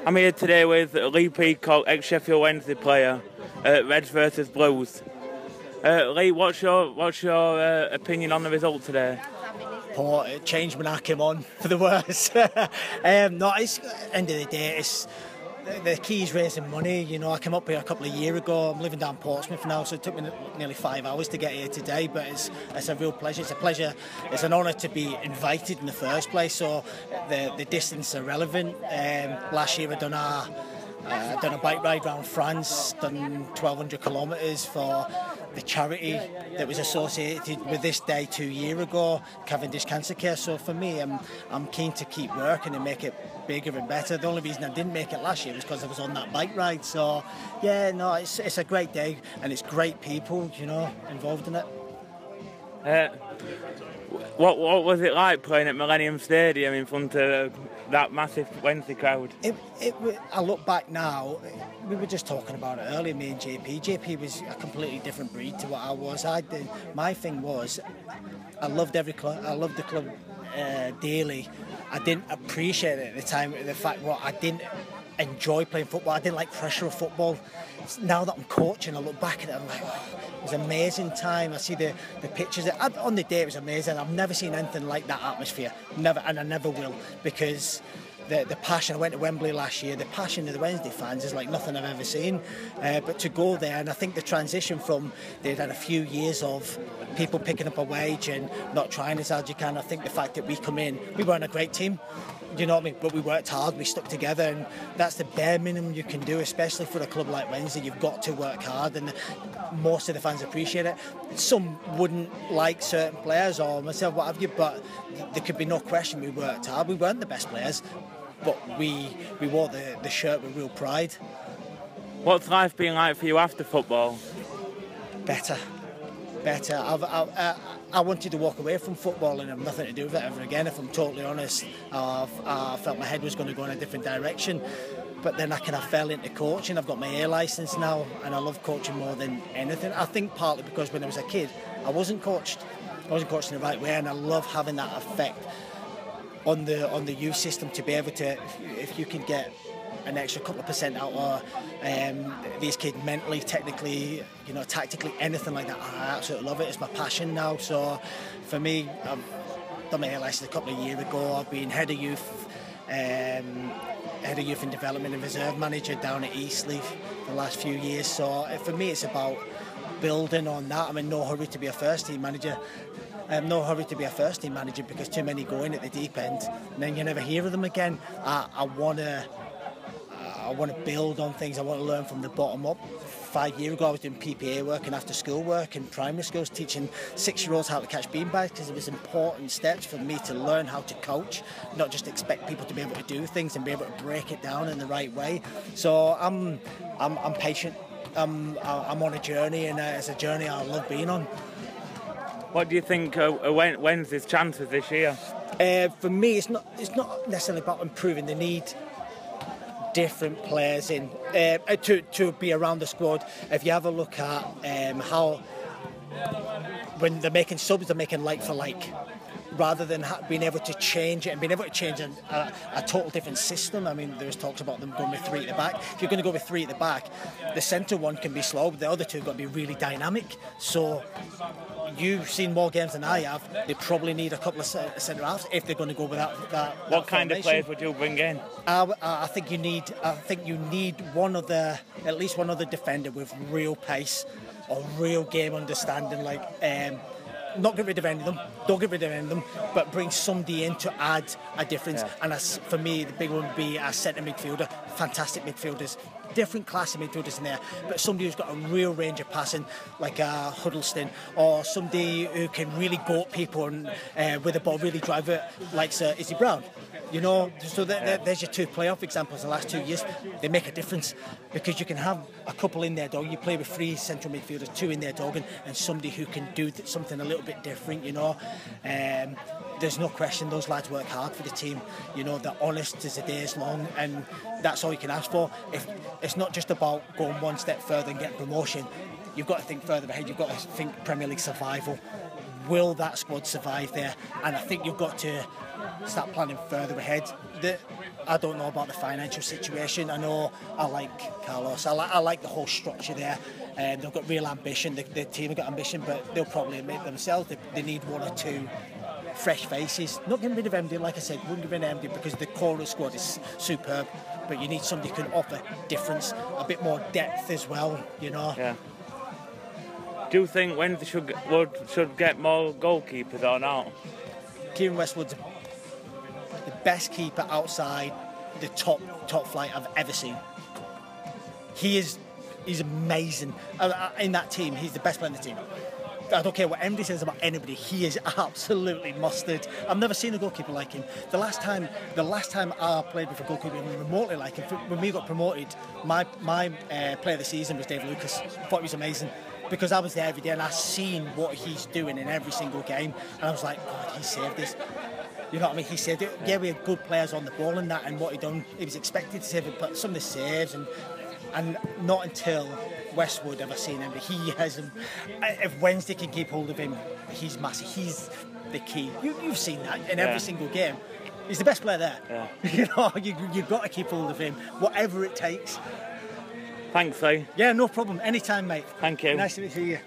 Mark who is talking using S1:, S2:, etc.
S1: I'm here today with Lee Peacock, ex-Sheffield Wednesday player, Reds versus Blues. Lee, what's your opinion on the result today?
S2: Poor, it changed when I came on for the worse. No, it's end of the day. It's the key is raising money. You know, I came up here a couple of years ago. I'm living down Portsmouth now, so it took me nearly 5 hours to get here today. But it's a real pleasure. It's a pleasure. It's an honour to be invited in the first place. So the distance is irrelevant. Last year I done a bike ride around France, done 1,200 kilometres for the charity that was associated with this day 2 years ago, Cavendish Cancer Care. So for me, I'm keen to keep working and make it bigger and better. The only reason I didn't make it last year was because I was on that bike ride. So yeah, no, it's a great day and it's great people, you know, involved in it.
S1: What was it like playing at Millennium Stadium in front of that massive Wednesday crowd?
S2: I look back now, we were just talking about it earlier, me and JP. JP was a completely different breed to what I was. My thing was, I loved every club. I loved the club dearly. I didn't appreciate it at the time, the fact that I didn't enjoy playing football. I didn't like pressure of football. Now that I'm coaching, I look back at it, I'm like, oh, it was an amazing time. I see the pictures. On the day, it was amazing. I've never seen anything like that atmosphere. Never, and I never will, because the passion. I went to Wembley last year. The passion of the Wednesday fans is like nothing I've ever seen. But to go there, and I think the transition from they'd had a few years of people picking up a wage and not trying as hard as you can. I think the fact that we come in, we weren't a great team. You know what I mean? But we worked hard, we stuck together, and that's the bare minimum you can do, especially for a club like Wednesday. You've got to work hard, and most of the fans appreciate it. Some wouldn't like certain players or myself, what have you, but there could be no question we worked hard. We weren't the best players, but we wore the shirt with real pride.
S1: What's life been like for you after football?
S2: Better. I wanted to walk away from football and have nothing to do with it ever again, if I'm totally honest. I felt my head was going to go in a different direction, but then I kind of fell into coaching. I've got my A licence now, and I love coaching more than anything. I think partly because when I was a kid, I wasn't coached in the right way, and I love having that effect on the youth system, to be able to, if you can get an extra couple of % out of these kids mentally, technically, you know, tactically, anything like that. I absolutely love it. It's my passion now. So for me, I've done my A licence a couple of years ago. I've been head of youth and development and reserve manager down at Eastleigh for the last few years. So for me, it's about building on that. I'm in no hurry to be a first team manager. No hurry to be a first team manager, because too many go in at the deep end and then you never hear of them again. I want to build on things. I want to learn from the bottom up. 5 years ago I was doing PPA work and after school work in primary schools, teaching 6-year-olds how to catch beanbags, because it was important steps for me to learn how to coach, not just expect people to be able to do things and be able to break it down in the right way. So I'm patient. I'm on a journey, and it's a journey I love being on.
S1: What do you think Wednesday's chances this year?
S2: For me, it's not necessarily about improving. They need different players in to be around the squad. If you have a look at how when they're making subs, they're making like for like, rather than being able to change it and being able to change a total different system. I mean, there's talks about them going with 3 at the back. If you're going to go with 3 at the back, the centre one can be slow, but the other two have got to be really dynamic. So you've seen more games than I have. They probably need a couple of centre halves if they're going to go with that.
S1: What kind of players would you bring in?
S2: I think you need at least one other defender with real pace or real game understanding. Like, not get rid of any of them. Don't get rid of any of them, but bring somebody in to add a difference. Yeah. And for me, the big one would be a centre midfielder. Fantastic midfielders. Different class of midfielders in there, but somebody who's got a real range of passing, like Huddleston, or somebody who can really go at people and with the ball really drive it, like Sir Izzy Brown. You know, so there's your 2 playoff examples the last 2 years. They make a difference, because you can have a couple in there dog. You play with 3 central midfielders, 2 in there dogging, and somebody who can do something a little bit different. You know, there's no question those lads work hard for the team. You know, they're honest as the day is long, and that's all you can ask for. If it's not just about going one step further and getting promotion, you've got to think further ahead. You've got to think Premier League survival. Will that squad survive there? And I think you've got to start planning further ahead. I don't know about the financial situation. I know I like Carlos. I like the whole structure there. They've got real ambition. The team have got ambition, but they'll probably admit themselves they need one or two fresh faces. Not getting rid of MD, like I said, wouldn't get rid of MD because the core of the squad is superb. But you need somebody who can offer difference, a bit more depth as well. You know.
S1: Yeah. Do you think Wednesday should get more goalkeepers or not?
S2: Kieran Westwood's the best keeper outside the top flight I've ever seen. He's amazing. In that team, he's the best player in the team. I don't care what MD says about anybody, he is absolutely mustard. I've never seen a goalkeeper like him. The last time I played with a goalkeeper remotely like him, when we got promoted, my player of the season was Dave Lucas. I thought he was amazing. Because I was there every day and I've seen what he's doing in every single game, and I was like, God, he saved this. You know what I mean? He saved it. Yeah, we had good players on the ball and that, and what he done, he was expected to save it, but some of the saves and not until Westwood have I seen him. But he has him. If Wednesday can keep hold of him, he's massive. He's the key. You've seen that in every single game. He's the best player there. Yeah. You know, you've got to keep hold of him, whatever it takes.
S1: Thanks, Lee.
S2: Yeah, no problem. Anytime, mate.
S1: Thank you.
S2: Nice to meet you.